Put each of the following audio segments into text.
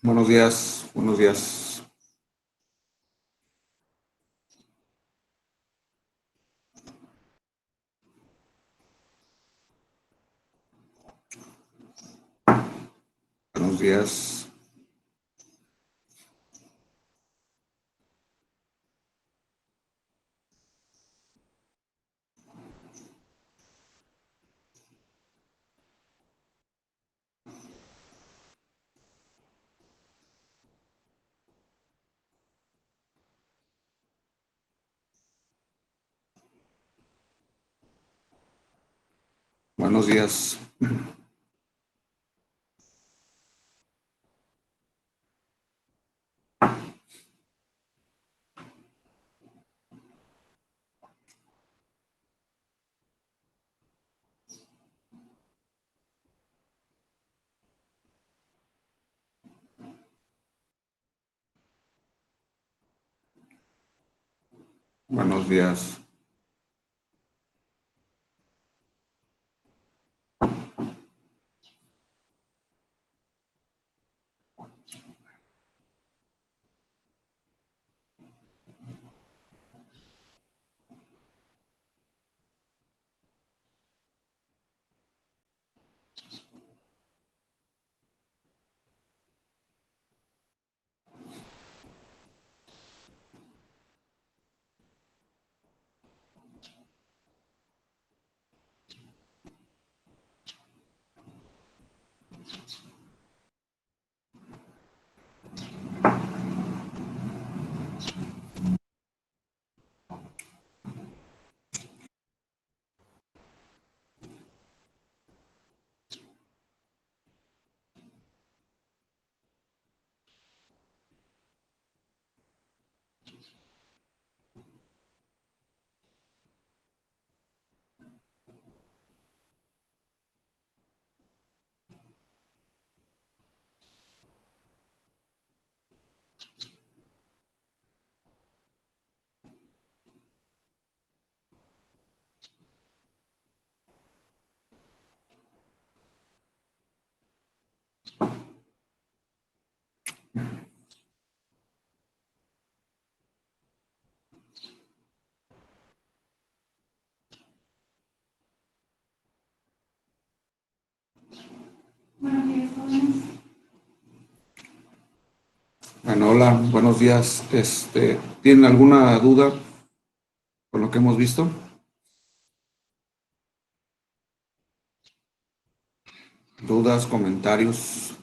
Buenos días, buenos días. Buenos días. Buenos días. Buenos días. Bueno, hola, buenos días. ¿Tienen alguna duda con lo que hemos visto? ¿Dudas, comentarios?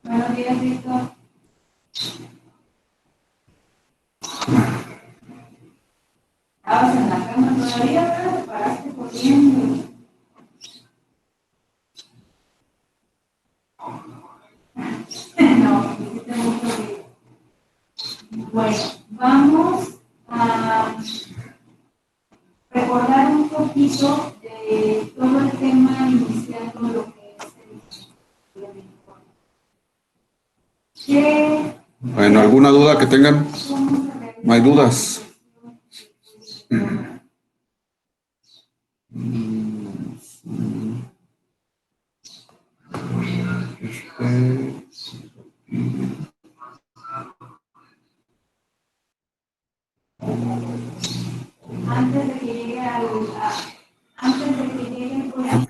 Buenos días, Víctor. ¿Estabas en la cama todavía, verdad? ¿Te paraste corriendo? No, hiciste mucho ruido. Bueno, vamos a recordar un poquito de todo el tema inicial con lo que es el ¿Qué? Bueno, ¿alguna duda que tengan? No hay dudas. Antes de que llegue antes de que llegue por ahí.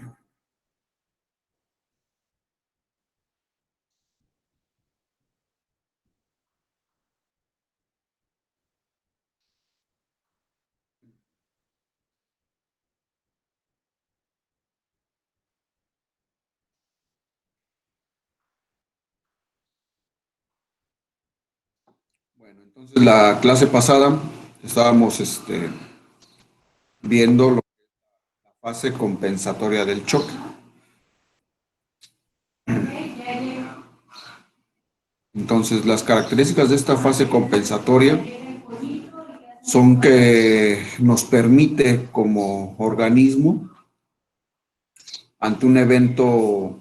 Bueno, entonces la clase pasada estábamos viendo fase compensatoria del choque. Entonces, las características de esta fase compensatoria son que nos permite como organismo, ante un evento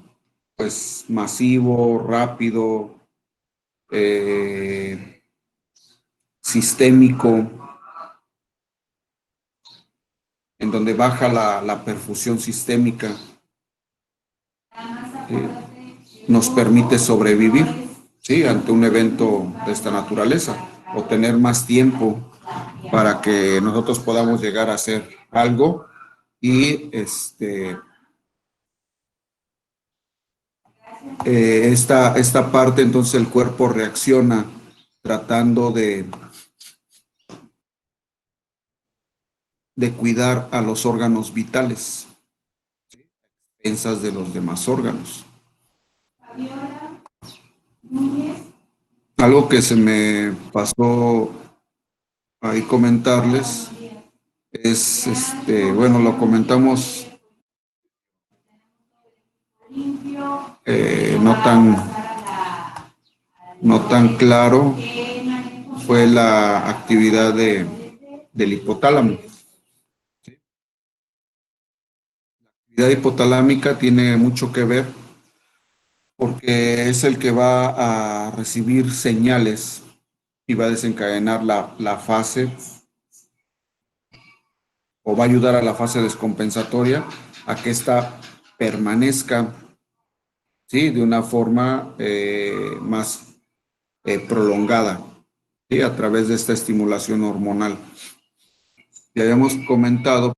pues masivo, rápido, sistémico, en donde baja la perfusión sistémica, nos permite sobrevivir, ¿sí?, ante un evento de esta naturaleza, o tener más tiempo para que nosotros podamos llegar a hacer algo y esta parte, entonces el cuerpo reacciona tratando de cuidar a los órganos vitales, expensas de los demás órganos. Algo que se me pasó ahí comentarles es, bueno, lo comentamos no tan claro, fue la actividad del hipotálamo. La actividad hipotalámica tiene mucho que ver porque es el que va a recibir señales y va a desencadenar la fase, o va a ayudar a la fase descompensatoria a que ésta permanezca, ¿sí?, de una forma más prolongada, ¿sí?, a través de esta estimulación hormonal. Ya habíamos comentado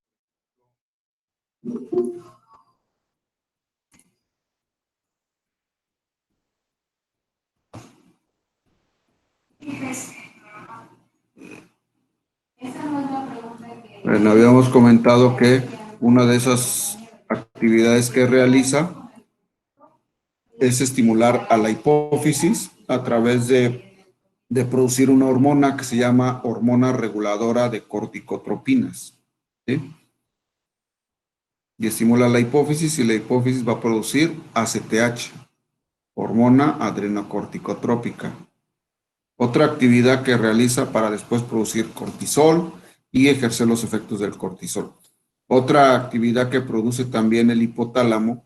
que una de esas actividades que realiza es estimular a la hipófisis a través de producir una hormona que se llama hormona reguladora de corticotropinas, ¿sí?, y estimula la hipófisis y la hipófisis va a producir ACTH, hormona adrenocorticotrópica. Otra actividad que realiza para después producir cortisol y ejercer los efectos del cortisol. Otra actividad que produce también el hipotálamo,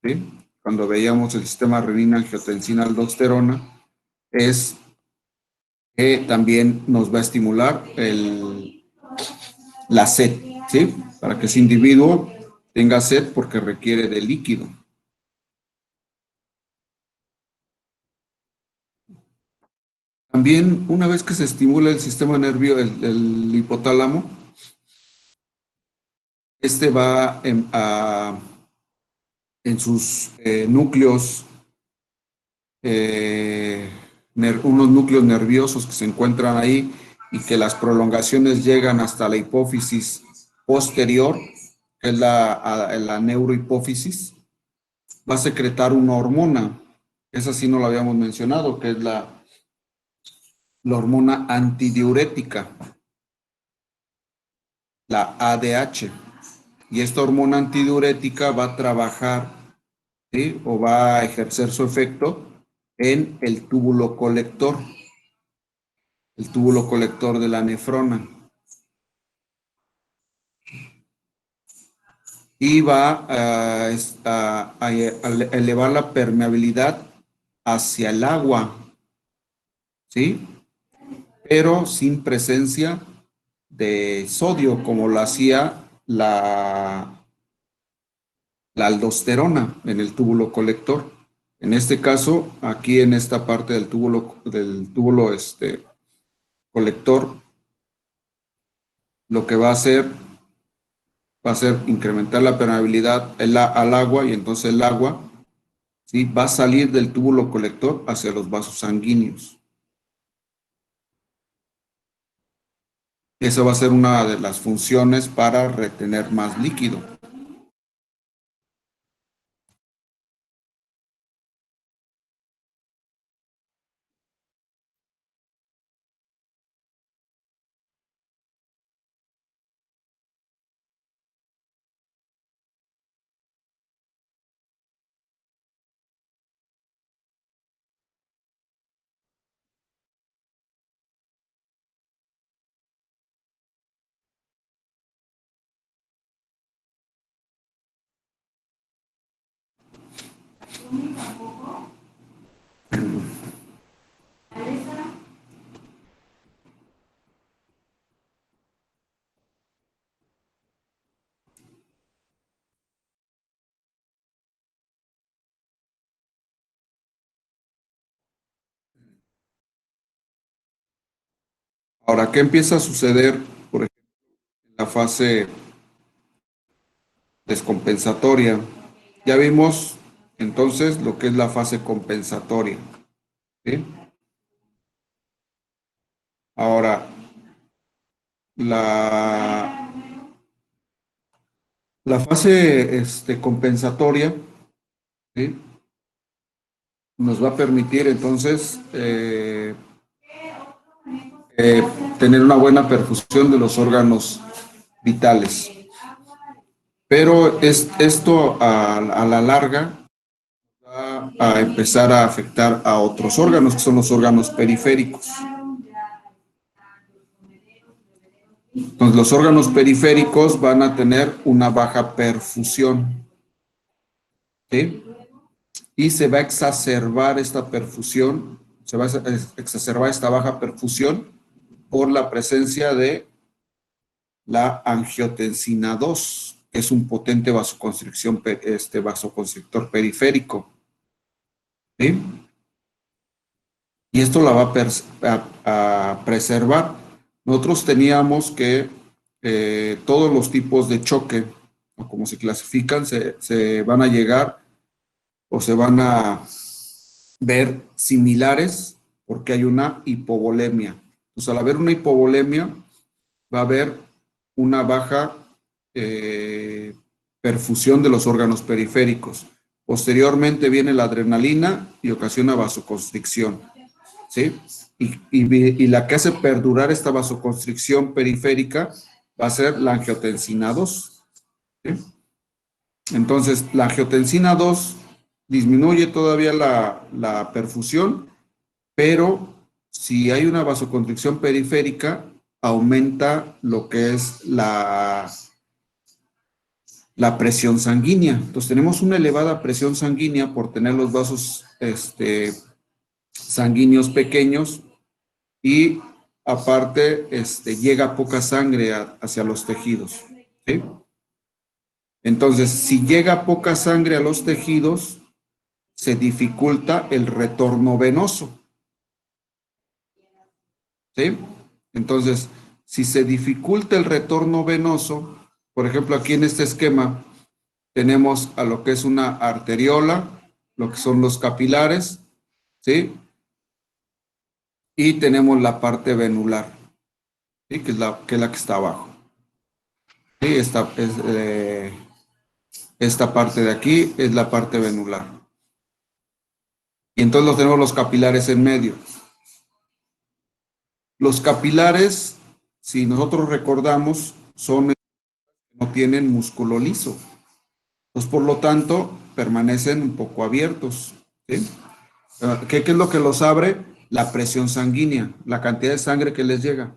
¿sí?, cuando veíamos el sistema renina-angiotensina-aldosterona, es que también nos va a estimular la sed, ¿sí?, para que ese individuo tenga sed porque requiere de líquido. También, una vez que se estimula el sistema nervioso, el hipotálamo, va en sus núcleos, unos núcleos nerviosos que se encuentran ahí y que las prolongaciones llegan hasta la hipófisis posterior, que es la neurohipófisis, va a secretar una hormona. Esa sí no la habíamos mencionado, que es la hormona antidiurética, la ADH. Y esta hormona antidiurética va a trabajar, ¿sí?, o va a ejercer su efecto en el túbulo colector de la nefrona. Y va a elevar la permeabilidad hacia el agua, ¿sí?, pero sin presencia de sodio, como lo hacía la aldosterona en el túbulo colector. En este caso, aquí en esta parte del túbulo colector, lo que va a ser incrementar la permeabilidad al agua, y entonces el agua, ¿sí?, va a salir del túbulo colector hacia los vasos sanguíneos. Esa va a ser una de las funciones para retener más líquido. Ahora, ¿qué empieza a suceder, por ejemplo, en la fase descompensatoria? Ya vimos entonces lo que es la fase compensatoria, ¿sí? Ahora, la, la fase compensatoria, ¿sí?, nos va a permitir entonces eh, tener una buena perfusión de los órganos vitales. Pero esto a la larga va a empezar a afectar a otros órganos, que son los órganos periféricos. Entonces, los órganos periféricos van a tener una baja perfusión, ¿sí? Y se va a exacerbar esta perfusión, se va a exacerbar esta baja perfusión por la presencia de la angiotensina 2, que es un potente vasoconstrictor periférico, ¿sí? Y esto la va a preservar. Nosotros teníamos que todos los tipos de choque, o como se clasifican, se van a llegar o se van a ver similares porque hay una hipovolemia. Entonces, al haber una hipovolemia, va a haber una baja perfusión de los órganos periféricos. Posteriormente viene la adrenalina y ocasiona vasoconstricción, ¿sí? Y la que hace perdurar esta vasoconstricción periférica va a ser la angiotensina 2, ¿sí? Entonces, la angiotensina 2 disminuye todavía la perfusión, pero si hay una vasoconstricción periférica, aumenta lo que es la presión sanguínea. Entonces, tenemos una elevada presión sanguínea por tener los vasos sanguíneos pequeños y aparte llega poca sangre hacia los tejidos, ¿sí? Entonces, si llega poca sangre a los tejidos, se dificulta el retorno venoso, ¿sí? Entonces, si se dificulta el retorno venoso, por ejemplo, aquí en este esquema tenemos a lo que es una arteriola, lo que son los capilares, ¿sí? Y tenemos la parte venular, ¿sí? Que es la que está abajo. ¿Sí? Esta parte de aquí es la parte venular. Y entonces tenemos los capilares en medio. Los capilares, si nosotros recordamos, no tienen músculo liso. Entonces, por lo tanto, permanecen un poco abiertos, ¿sí? ¿Qué es lo que los abre? La presión sanguínea, la cantidad de sangre que les llega.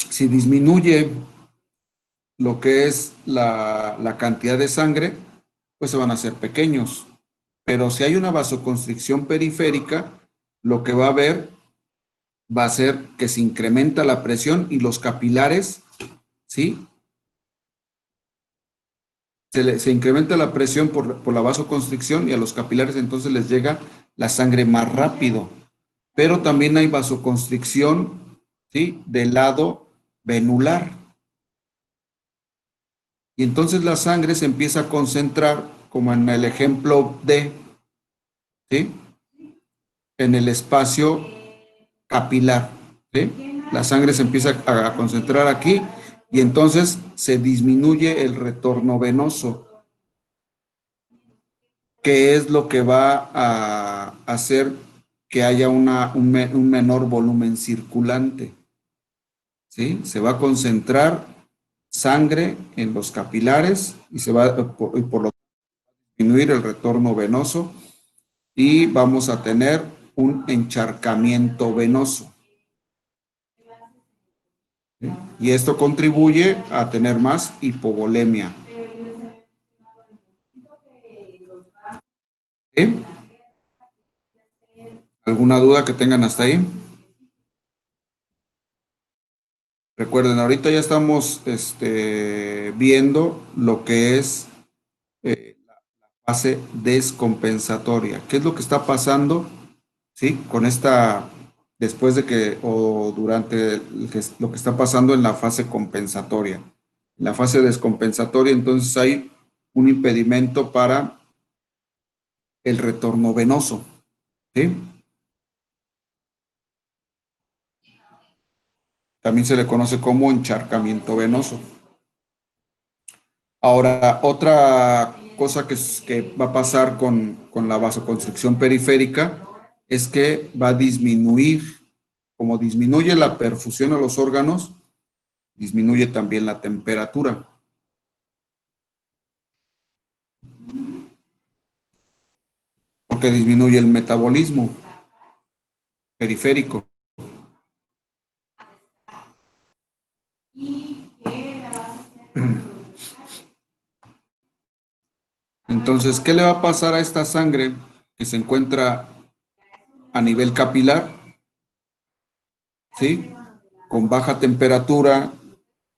Si disminuye lo que es la cantidad de sangre, pues se van a hacer pequeños. Pero si hay una vasoconstricción periférica, lo que va a haber va a ser que se incrementa la presión y los capilares, ¿sí? Se incrementa la presión por la vasoconstricción y a los capilares entonces les llega la sangre más rápido. Pero también hay vasoconstricción, ¿sí?, del lado venular. Y entonces la sangre se empieza a concentrar, como en el ejemplo D, ¿sí?, en el espacio capilar, ¿sí? La sangre se empieza a concentrar aquí y entonces se disminuye el retorno venoso, que es lo que va a hacer que haya un menor volumen circulante, ¿sí? Se va a concentrar sangre en los capilares y se va por lo disminuir el retorno venoso y vamos a tener un encharcamiento venoso. ¿Sí? Y esto contribuye a tener más hipovolemia. ¿Sí? ¿Alguna duda que tengan hasta ahí? Recuerden, ahorita ya estamos viendo lo que es la fase descompensatoria. ¿Qué es lo que está pasando? ¿Sí? Con esta, después de que, o durante lo que está pasando en la fase compensatoria. En la fase descompensatoria, entonces hay un impedimento para el retorno venoso. ¿Sí? También se le conoce como encharcamiento venoso. Ahora, otra cosa que va a pasar con la vasoconstricción periférica es que va a disminuir, como disminuye la perfusión a los órganos, disminuye también la temperatura. Porque disminuye el metabolismo periférico. Entonces, ¿qué le va a pasar a esta sangre que se encuentra a nivel capilar? ¿Sí? Con baja temperatura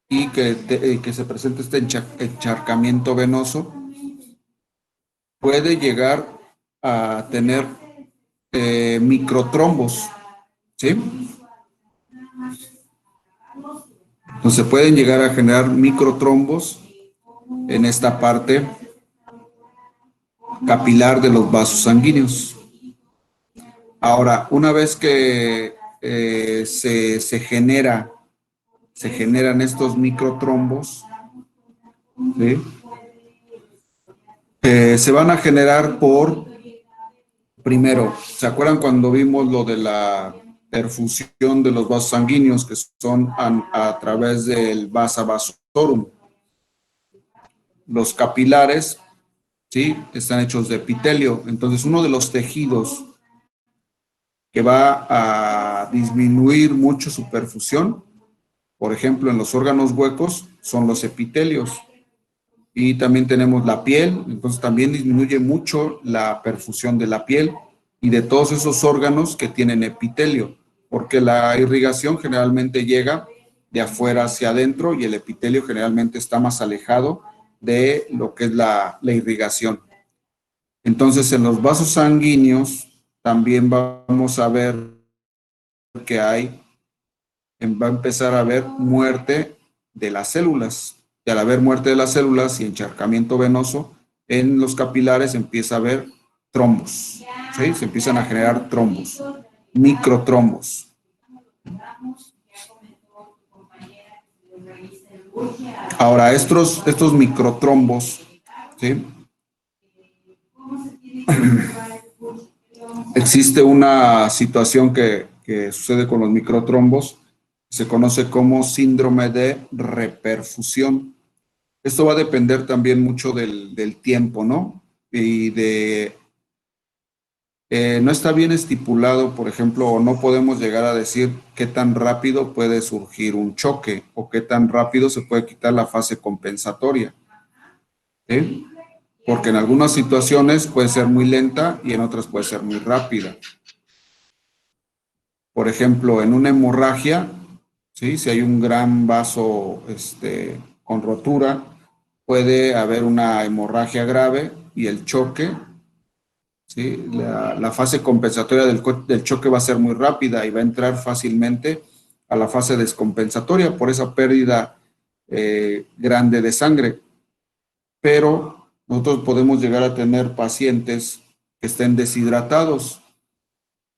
y que se presente este encharcamiento venoso, puede llegar a tener microtrombos. ¿Sí? Entonces, pueden llegar a generar microtrombos en esta parte capilar de los vasos sanguíneos. Ahora, una vez que se generan estos microtrombos, ¿sí? Se van a generar primero, ¿se acuerdan cuando vimos lo de la perfusión de los vasos sanguíneos que son a través del vasa vasorum? Los capilares, ¿sí? Están hechos de epitelio. Entonces, uno de los tejidos que va a disminuir mucho su perfusión, por ejemplo, en los órganos huecos, son los epitelios. Y también tenemos la piel, entonces también disminuye mucho la perfusión de la piel y de todos esos órganos que tienen epitelio, porque la irrigación generalmente llega de afuera hacia adentro y el epitelio generalmente está más alejado de lo que es la irrigación. Entonces, en los vasos sanguíneos también vamos a ver que va a empezar a haber muerte de las células. Y al haber muerte de las células y encharcamiento venoso, en los capilares empieza a haber trombos. ¿Sí? Se empiezan a generar trombos, microtrombos. Ahora, estos microtrombos, ¿sí? Existe una situación que sucede con los microtrombos, se conoce como síndrome de reperfusión. Esto va a depender también mucho del tiempo, ¿no? Y no está bien estipulado, por ejemplo, o no podemos llegar a decir qué tan rápido puede surgir un choque o qué tan rápido se puede quitar la fase compensatoria, ¿sí? Porque en algunas situaciones puede ser muy lenta y en otras puede ser muy rápida. Por ejemplo, en una hemorragia, ¿sí? Si hay un gran vaso con rotura, puede haber una hemorragia grave y el choque, ¿sí? La fase compensatoria del choque va a ser muy rápida y va a entrar fácilmente a la fase descompensatoria por esa pérdida grande de sangre. Pero nosotros podemos llegar a tener pacientes que estén deshidratados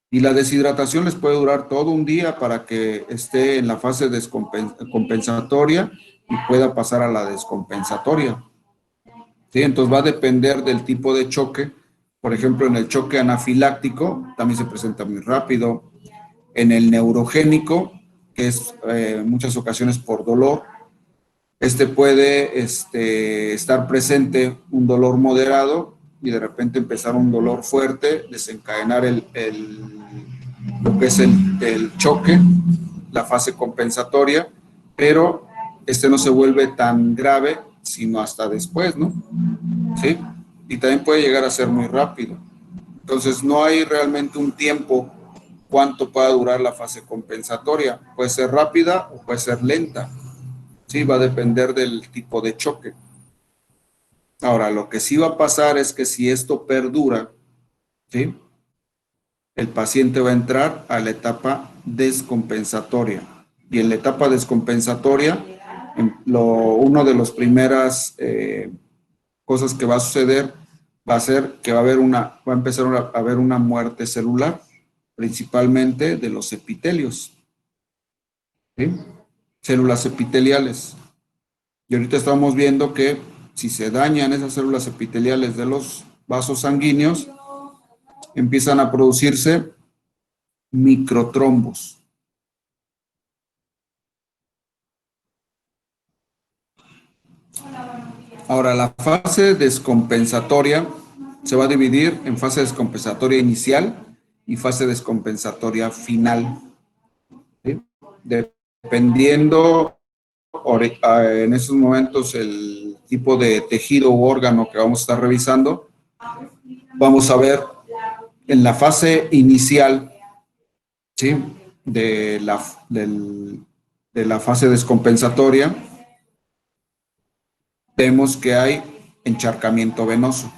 y la deshidratación les puede durar todo un día para que esté en la fase compensatoria y pueda pasar a la descompensatoria. ¿Sí? Entonces va a depender del tipo de choque. Por ejemplo, en el choque anafiláctico también se presenta muy rápido. En el neurogénico, que es en muchas ocasiones por dolor, puede estar presente un dolor moderado y de repente empezar un dolor fuerte, desencadenar lo que es el choque, la fase compensatoria, pero no se vuelve tan grave sino hasta después, ¿no? ¿Sí? Y también puede llegar a ser muy rápido. Entonces, no hay realmente un tiempo cuánto pueda durar la fase compensatoria. Puede ser rápida o puede ser lenta. Sí, va a depender del tipo de choque. Ahora, lo que sí va a pasar es que si esto perdura, ¿sí? El paciente va a entrar a la etapa descompensatoria. Y en la etapa descompensatoria, uno de las primeras cosas que va a suceder va a ser que va a empezar a haber una muerte celular, principalmente de los epitelios, ¿sí? Células epiteliales. Y ahorita estamos viendo que si se dañan esas células epiteliales de los vasos sanguíneos, empiezan a producirse microtrombos. Ahora, la fase descompensatoria se va a dividir en fase descompensatoria inicial y fase descompensatoria final, ¿sí? Dependiendo en esos momentos el tipo de tejido u órgano que vamos a estar revisando, vamos a ver en la fase inicial, ¿sí? de, la, del, de la fase descompensatoria, vemos que hay encharcamiento venoso.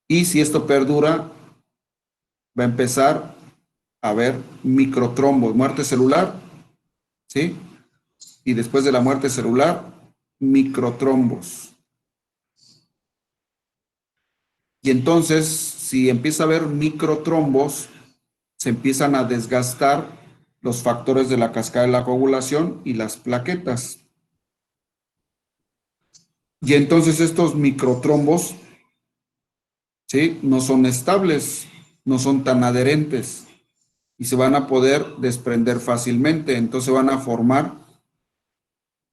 Y si esto perdura, va a empezar a haber microtrombos, muerte celular, ¿sí? Y después de la muerte celular, microtrombos. Y entonces, si empieza a haber microtrombos, se empiezan a desgastar los factores de la cascada de la coagulación y las plaquetas. Y entonces estos microtrombos, ¿sí? No son estables, no son tan adherentes y se van a poder desprender fácilmente. Entonces van a formar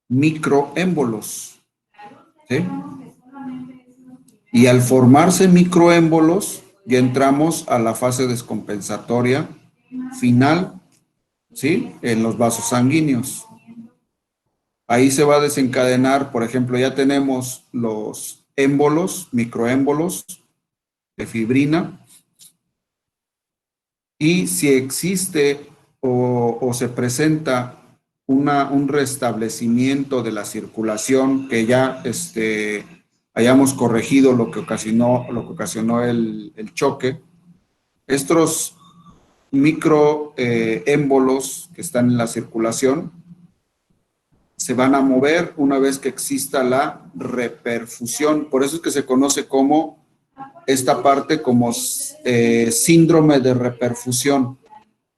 microémbolos, ¿sí? Y al formarse microémbolos, ya entramos a la fase descompensatoria final, ¿sí? En los vasos sanguíneos. Ahí se va a desencadenar, por ejemplo, ya tenemos los émbolos, microémbolos de fibrina, y si existe o se presenta un restablecimiento de la circulación, que ya hayamos corregido lo que ocasionó el choque, estos microémbolos que están en la circulación se van a mover una vez que exista la reperfusión. Por eso es que se conoce como esta parte como síndrome de reperfusión.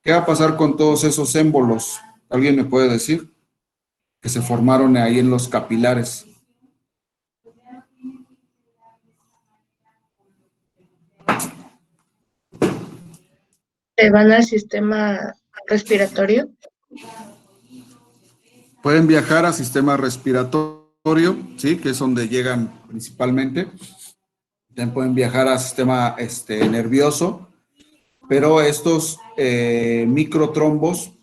¿Qué va a pasar con todos esos émbolos? ¿Alguien me puede decir? Que se formaron ahí en los capilares. ¿Se van al sistema respiratorio? Pueden viajar al sistema respiratorio, ¿sí? Que es donde llegan principalmente. También pueden viajar al sistema nervioso, pero estos microtrombos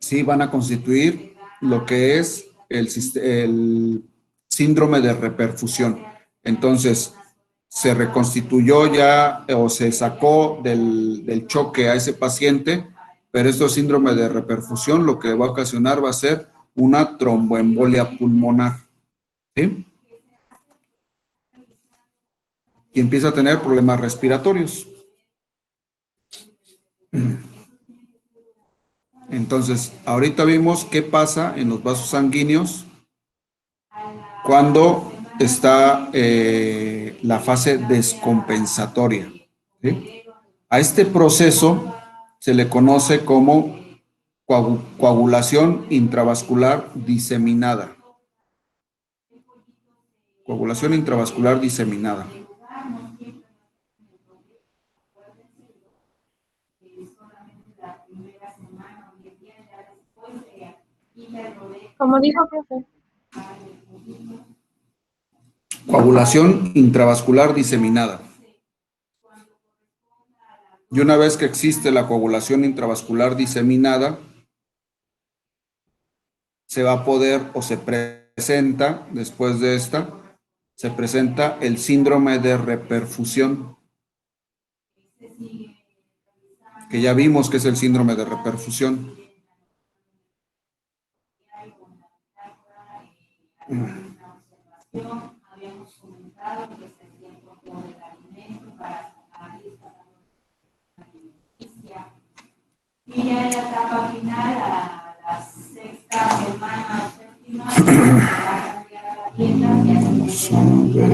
sí van a constituir lo que es el síndrome de reperfusión. Entonces, se reconstituyó ya o se sacó del choque a ese paciente, pero este síndrome de reperfusión lo que va a ocasionar va a ser una tromboembolia pulmonar, ¿sí? Y empieza a tener problemas respiratorios. Entonces, ahorita vimos qué pasa en los vasos sanguíneos cuando está la fase descompensatoria, ¿sí? A este proceso se le conoce como coagulación intravascular diseminada. Coagulación intravascular diseminada. Como dijo profe. Coagulación intravascular diseminada. Y una vez que existe la coagulación intravascular diseminada, se va a poder o se presenta después de esta se presenta el síndrome de reperfusión, que ya vimos que es el síndrome de reperfusión. Habíamos comentado que se hacía el control del alimento para sacar esta y ya en la etapa final, a la sexta semana o séptima, se va a cambiar la dieta, ya se mete la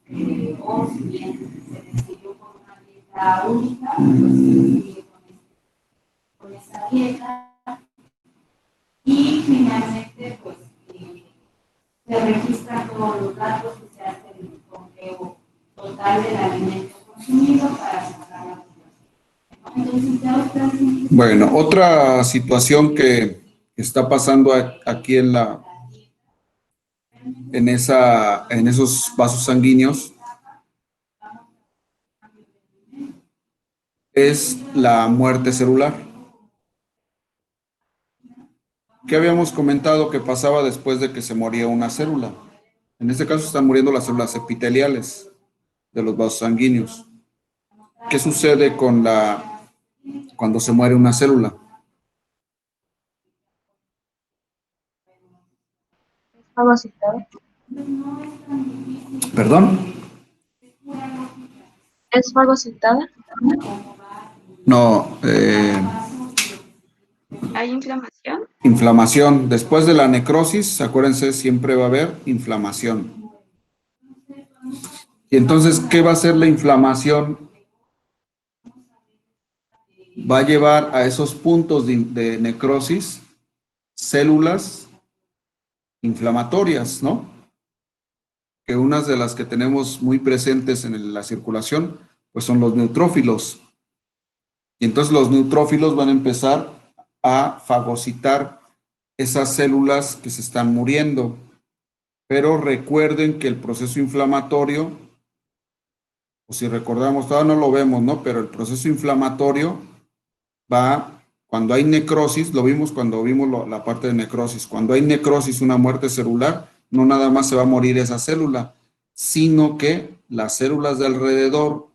alimentación, o si bien se decidió por una dieta única, pues se sigue con esa dieta. Y finalmente, pues, se registran todos los datos y se hace el conteo total del alimento consumido para sacar la población. Entonces, ya ustedes... Bueno, otra situación que está pasando aquí en esos vasos sanguíneos es la muerte celular. ¿Qué habíamos comentado que pasaba después de que se moría una célula? En este caso están muriendo las células epiteliales de los vasos sanguíneos. ¿Qué sucede cuando se muere una célula? ¿Fagocitada? ¿Perdón? ¿Es fagocitada? No, ¿Hay inflamación? inflamación. Después de la necrosis, acuérdense, siempre va a haber inflamación. Y entonces, ¿qué va a hacer la inflamación? Va a llevar a esos puntos de necrosis células inflamatorias, ¿no? Que unas de las que tenemos muy presentes en la circulación, pues son los neutrófilos. Y entonces los neutrófilos van a empezar a fagocitar esas células que se están muriendo. Pero recuerden que el proceso inflamatorio, o si recordamos, todavía no lo vemos, ¿no? Pero el proceso inflamatorio va, cuando hay necrosis, lo vimos cuando vimos la parte de necrosis, cuando hay necrosis, una muerte celular, no nada más se va a morir esa célula, sino que las células de alrededor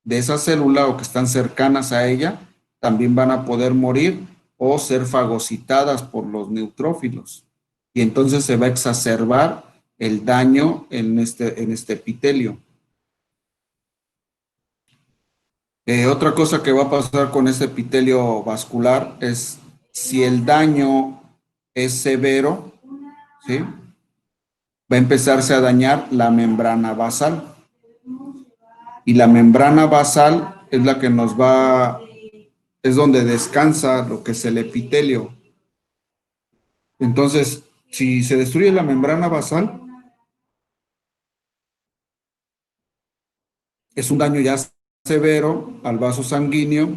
de esa célula o que están cercanas a ella, también van a poder morir o ser fagocitadas por los neutrófilos. Y entonces se va a exacerbar el daño en este epitelio. Otra cosa que va a pasar con este epitelio vascular es si el daño es severo, ¿sí? Va a empezarse a dañar la membrana basal. Y la membrana basal es la que es donde descansa lo que es el epitelio. Entonces, si se destruye la membrana basal, es un daño ya severo al vaso sanguíneo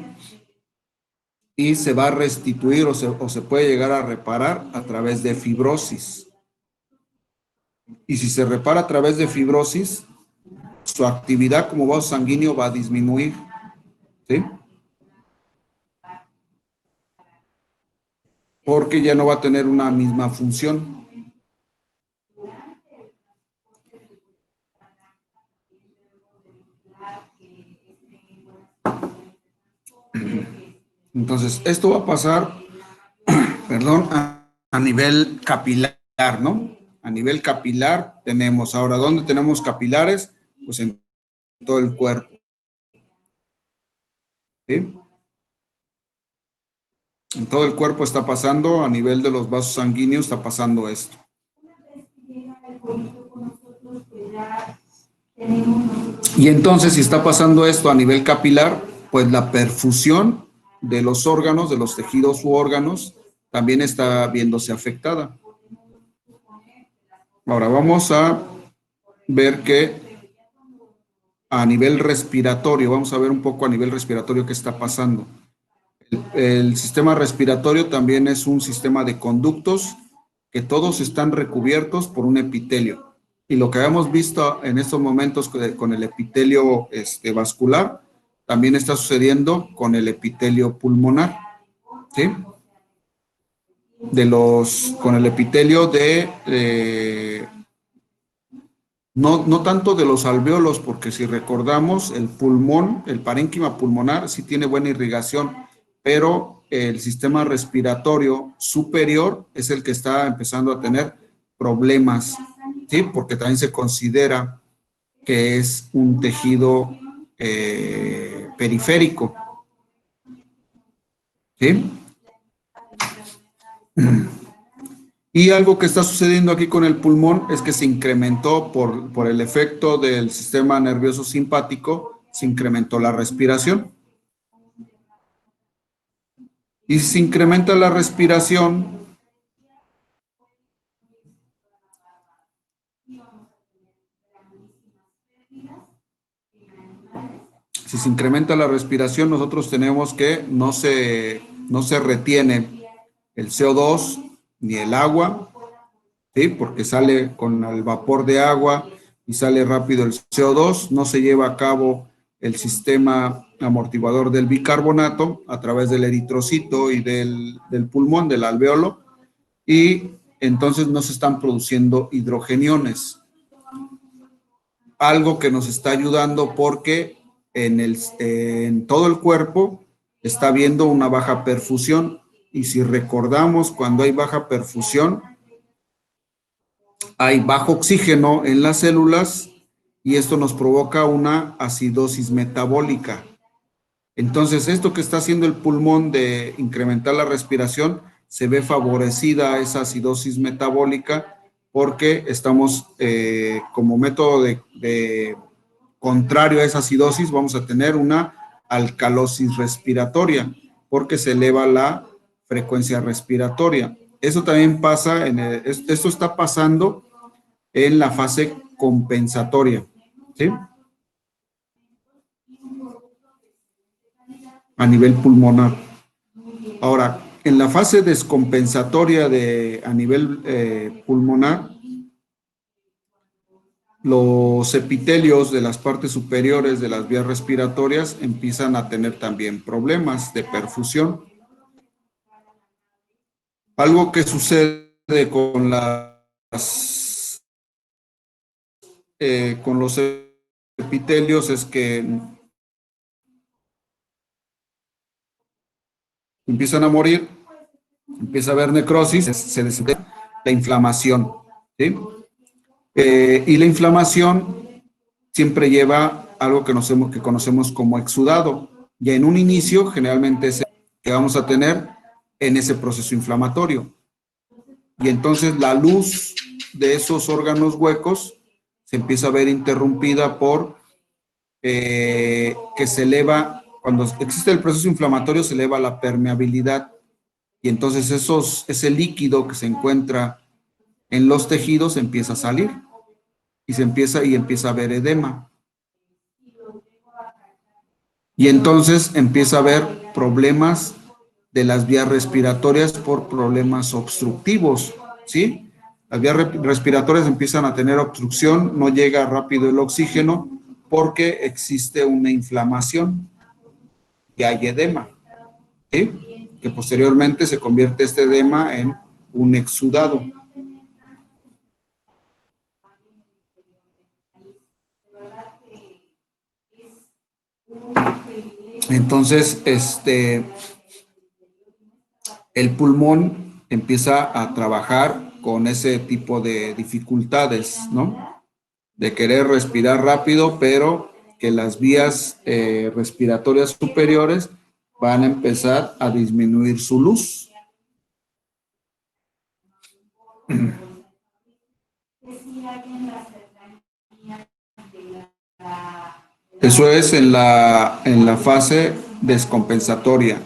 y se va a restituir o se puede llegar a reparar a través de fibrosis. Y si se repara a través de fibrosis, su actividad como vaso sanguíneo va a disminuir, ¿sí? Porque ya no va a tener una misma función. Entonces, esto va a pasar, perdón, a nivel capilar, ¿no? A nivel capilar tenemos, ahora, ¿dónde tenemos capilares? Pues en todo el cuerpo. ¿Sí? En todo el cuerpo está pasando, a nivel de los vasos sanguíneos está pasando esto. Y entonces, si está pasando esto a nivel capilar, pues la perfusión de los órganos, de los tejidos u órganos, también está viéndose afectada. Ahora vamos a ver que a nivel respiratorio, vamos a ver un poco a nivel respiratorio qué está pasando. El sistema respiratorio también es un sistema de conductos que todos están recubiertos por un epitelio. Y lo que hemos visto en estos momentos con el epitelio vascular, también está sucediendo con el epitelio pulmonar, ¿sí? Con el epitelio No tanto de los alvéolos, porque si recordamos, el pulmón, el parénquima pulmonar sí tiene buena irrigación, pero el sistema respiratorio superior es el que está empezando a tener problemas, ¿sí? Porque también se considera que es un tejido periférico, ¿sí? Y algo que está sucediendo aquí con el pulmón es que se incrementó por el efecto del sistema nervioso simpático, se incrementó la respiración. Y si se incrementa la respiración, si se incrementa la respiración, nosotros tenemos que no se retiene el CO2 ni el agua, ¿sí? Porque sale con el vapor de agua y sale rápido el CO2, no se lleva a cabo el sistema amortiguador del bicarbonato a través del eritrocito y del pulmón, del alvéolo, y entonces no se están produciendo hidrogeniones. Algo que nos está ayudando porque en todo el cuerpo está habiendo una baja perfusión, y si recordamos, cuando hay baja perfusión, hay bajo oxígeno en las células y esto nos provoca una acidosis metabólica. Entonces, esto que está haciendo el pulmón de incrementar la respiración, se ve favorecida esa acidosis metabólica porque estamos como método de contrario a esa acidosis, vamos a tener una alcalosis respiratoria porque se eleva la frecuencia respiratoria. Eso también pasa, esto está pasando en la fase compensatoria, ¿sí? A nivel pulmonar. Ahora, en la fase descompensatoria a nivel pulmonar, los epitelios de las partes superiores de las vías respiratorias empiezan a tener también problemas de perfusión. Algo que sucede con los epitelios es que empiezan a morir, empieza a haber necrosis, se desempeña la inflamación, ¿sí? Y la inflamación siempre lleva algo que conocemos como exudado. Y en un inicio, generalmente es el que vamos a tener en ese proceso inflamatorio. Y entonces la luz de esos órganos huecos se empieza a ver interrumpida por que se eleva, cuando existe el proceso inflamatorio, se eleva la permeabilidad. Y entonces ese líquido que se encuentra en los tejidos empieza a salir y empieza a haber edema. Y entonces empieza a haber problemas de las vías respiratorias por problemas obstructivos, ¿sí? Las vías respiratorias empiezan a tener obstrucción, no llega rápido el oxígeno porque existe una inflamación y hay edema, ¿sí? Que posteriormente se convierte este edema en un exudado. Entonces, el pulmón empieza a trabajar con ese tipo de dificultades, ¿no? De querer respirar rápido, pero que las vías respiratorias superiores van a empezar a disminuir su luz. Eso es en la fase descompensatoria.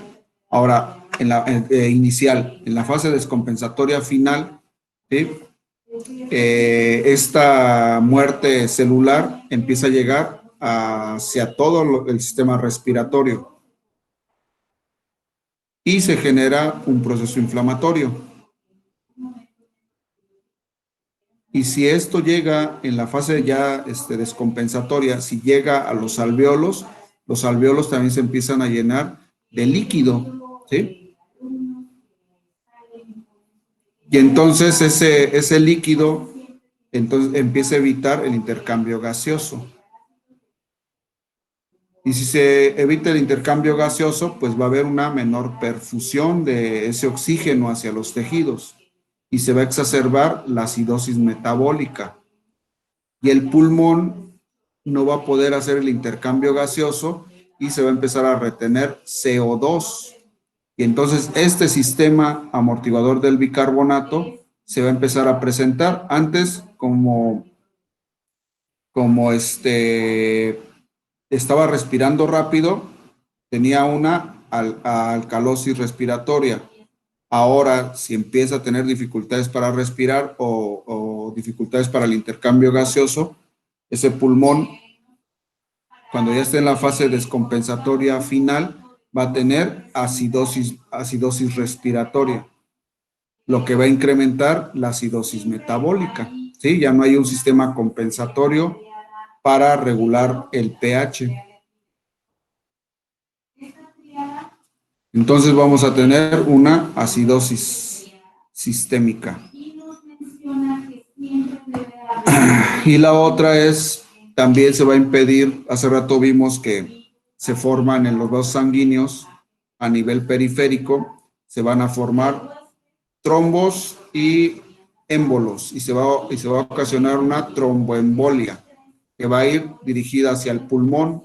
Ahora, en la inicial, en la fase descompensatoria final, ¿sí? Esta muerte celular empieza a llegar hacia todo el sistema respiratorio y se genera un proceso inflamatorio. Y si esto llega en la fase ya descompensatoria, si llega a los alvéolos también se empiezan a llenar de líquido, ¿sí? Y entonces ese líquido entonces empieza a evitar el intercambio gaseoso. Y si se evita el intercambio gaseoso, pues va a haber una menor perfusión de ese oxígeno hacia los tejidos y se va a exacerbar la acidosis metabólica. Y el pulmón no va a poder hacer el intercambio gaseoso y se va a empezar a retener CO2. Y entonces este sistema amortiguador del bicarbonato se va a empezar a presentar antes como estaba respirando rápido, tenía una alcalosis respiratoria. Ahora, si empieza a tener dificultades para respirar o dificultades para el intercambio gaseoso, ese pulmón, cuando ya esté en la fase descompensatoria final, va a tener acidosis respiratoria, lo que va a incrementar la acidosis metabólica. ¿Sí? Ya no hay un sistema compensatorio para regular el pH. Entonces vamos a tener una acidosis sistémica. Y la otra es, también se va a impedir, hace rato vimos que se forman en los vasos sanguíneos a nivel periférico, se van a formar trombos y émbolos y se va a ocasionar una tromboembolia que va a ir dirigida hacia el pulmón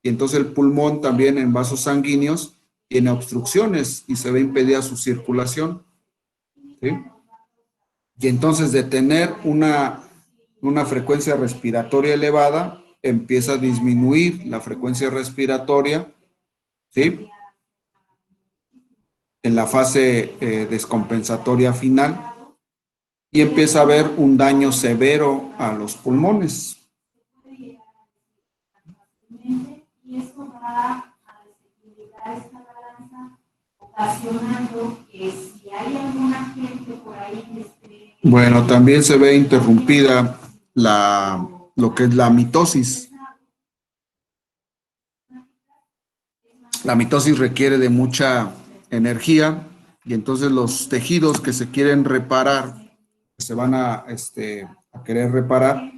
y entonces el pulmón también en vasos sanguíneos tiene obstrucciones y se va a impedir su circulación. ¿Sí? Y entonces de tener una frecuencia respiratoria elevada, empieza a disminuir la frecuencia respiratoria, ¿sí? En la fase descompensatoria final y empieza a haber un daño severo a los pulmones. Y esto va a desequilibrar esta balanza, ocasionando que si hay alguna gente por ahí que esté... Bueno, también se ve interrumpida lo que es la mitosis. La mitosis requiere de mucha energía y entonces los tejidos que se quieren reparar, que se van a querer reparar,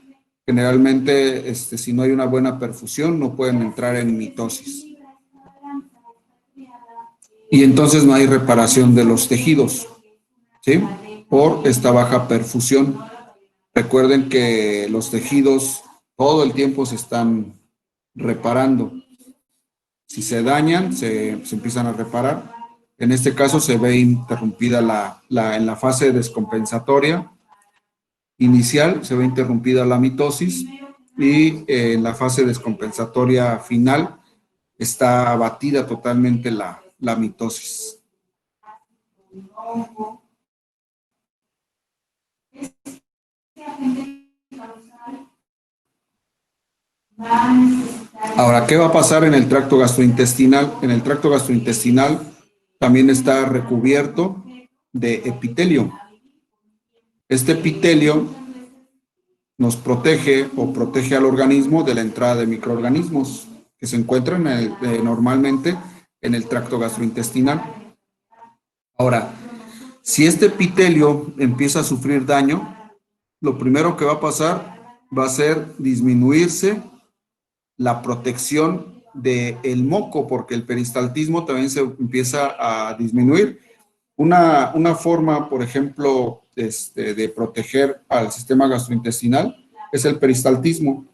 generalmente si no hay una buena perfusión no pueden entrar en mitosis. Y entonces no hay reparación de los tejidos, ¿sí? Por esta baja perfusión. Recuerden que los tejidos todo el tiempo se están reparando. Si se dañan, se empiezan a reparar. En este caso se ve interrumpida en la fase descompensatoria inicial, se ve interrumpida la mitosis y en la fase descompensatoria final está abatida totalmente la mitosis. Ahora, ¿qué va a pasar en el tracto gastrointestinal? En el tracto gastrointestinal también está recubierto de epitelio. Este epitelio nos protege o protege al organismo de la entrada de microorganismos que se encuentran normalmente en el tracto gastrointestinal. Ahora, si este epitelio empieza a sufrir daño, lo primero que va a pasar va a ser disminuirse la protección del moco, porque el peristaltismo también se empieza a disminuir. Una forma, por ejemplo, de proteger al sistema gastrointestinal es el peristaltismo.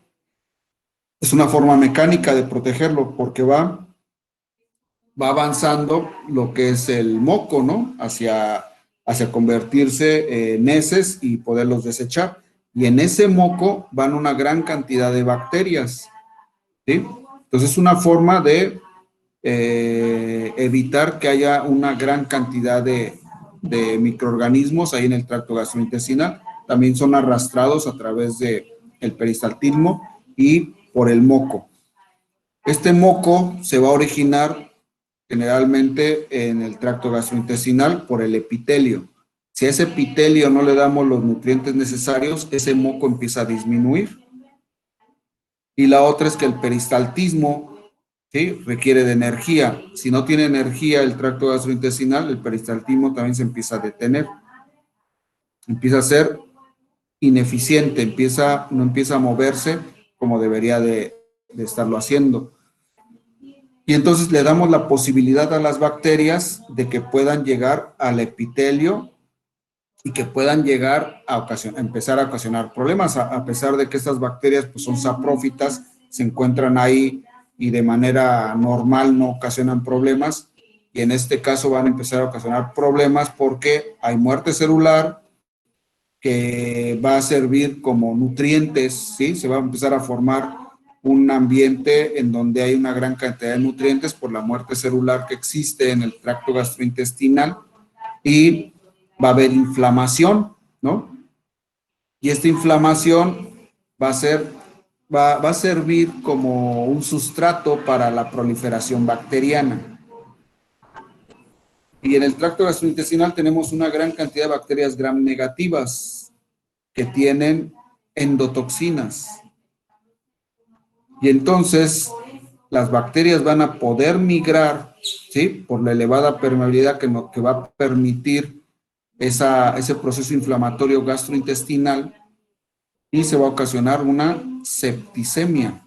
Es una forma mecánica de protegerlo porque va avanzando lo que es el moco, ¿no? Hacia convertirse en heces y poderlos desechar. Y en ese moco van una gran cantidad de bacterias, ¿sí? Entonces es una forma de evitar que haya una gran cantidad de microorganismos ahí en el tracto gastrointestinal. También son arrastrados a través del peristaltismo y por el moco. Este moco se va a originar generalmente en el tracto gastrointestinal por el epitelio. Si a ese epitelio no le damos los nutrientes necesarios, ese moco empieza a disminuir. Y la otra es que el peristaltismo, ¿sí?, requiere de energía. Si no tiene energía el tracto gastrointestinal, el peristaltismo también se empieza a detener. Empieza a ser ineficiente, no empieza a moverse como debería de estarlo haciendo. Y entonces le damos la posibilidad a las bacterias de que puedan llegar al epitelio y que puedan llegar a empezar a ocasionar problemas, a pesar de que estas bacterias pues, son saprófitas, se encuentran ahí y de manera normal no ocasionan problemas, y en este caso van a empezar a ocasionar problemas porque hay muerte celular que va a servir como nutrientes, ¿sí? Se va a empezar a formar un ambiente en donde hay una gran cantidad de nutrientes por la muerte celular que existe en el tracto gastrointestinal, y va a haber inflamación, ¿no? Y esta inflamación va a servir como un sustrato para la proliferación bacteriana. Y en el tracto gastrointestinal tenemos una gran cantidad de bacterias gram negativas que tienen endotoxinas. Y entonces las bacterias van a poder migrar, ¿sí? Por la elevada permeabilidad que va a permitir ese proceso inflamatorio gastrointestinal, y se va a ocasionar una septicemia.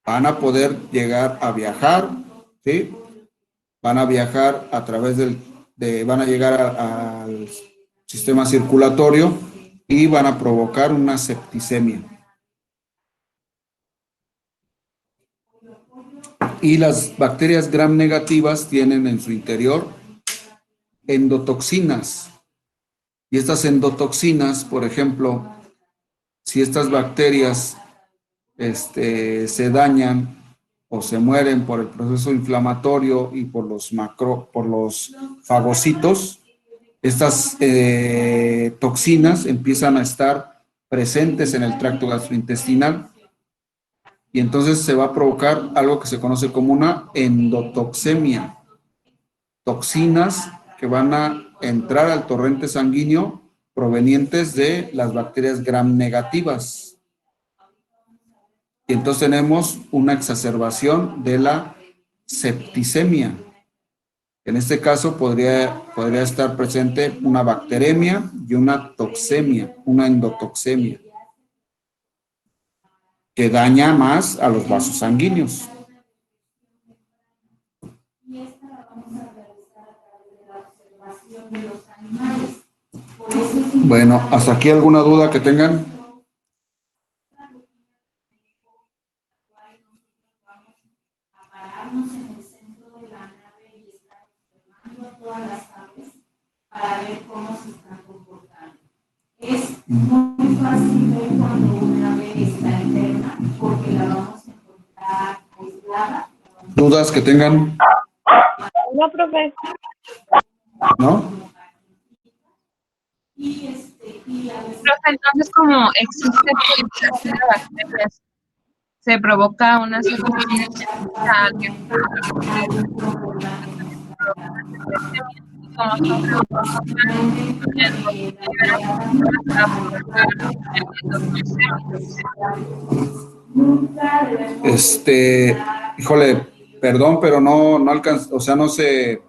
Van a poder llegar a viajar, ¿sí? Van a viajar a través van a llegar al sistema circulatorio y van a provocar una septicemia. Y las bacterias gram negativas tienen en su interior endotoxinas. Y estas endotoxinas, por ejemplo, si estas bacterias se dañan o se mueren por el proceso inflamatorio y por los fagocitos, estas toxinas empiezan a estar presentes en el tracto gastrointestinal, y entonces se va a provocar algo que se conoce como una endotoxemia. Toxinas que van a entrar al torrente sanguíneo provenientes de las bacterias gram negativas. Y entonces tenemos una exacerbación de la septicemia. En este caso podría estar presente una bacteremia y una toxemia, una endotoxemia, que daña más a los vasos sanguíneos. Bueno, ¿hasta aquí alguna duda que tengan? Para ver cómo se están comportando. Es muy fácil ver cuando una ave está enferma porque la vamos a encontrar aislada. ¿Dudas que tengan? No, profe. ¿No? Profe, entonces, como existe proliferación de bacterias, se provoca una septicemia a alguien como son Híjole, perdón, pero no alcanza, o sea, no se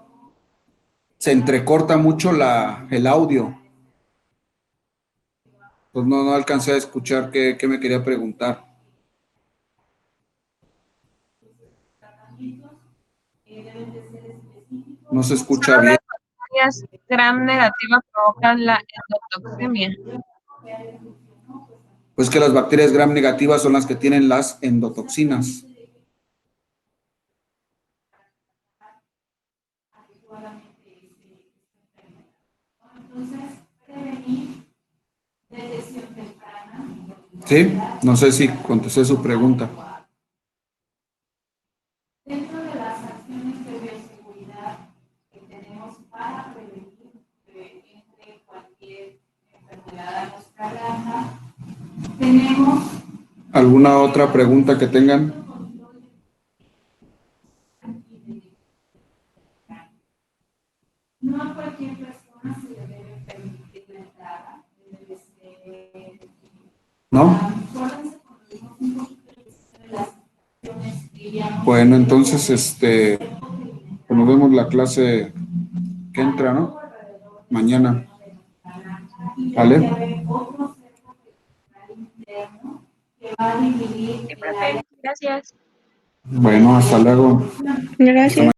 entrecorta mucho el audio. Pues no alcancé a escuchar qué me quería preguntar. No se escucha bien. Las bacterias gram negativas provocan la endotoxemia. Pues que las bacterias gram negativas son las que tienen las endotoxinas. Sí, no sé si contesté su pregunta. Dentro de las acciones de bioseguridad que tenemos para prevenir que entre cualquier enfermedad a nuestra granja, tenemos... ¿Alguna otra pregunta que tengan? No a cualquier persona se le debe permitir la entrada, debe ser... ¿No? Bueno, entonces, pues nos vemos la clase que entra, ¿no? Mañana. ¿Vale? Sí, profe, gracias. Bueno, hasta luego. Gracias.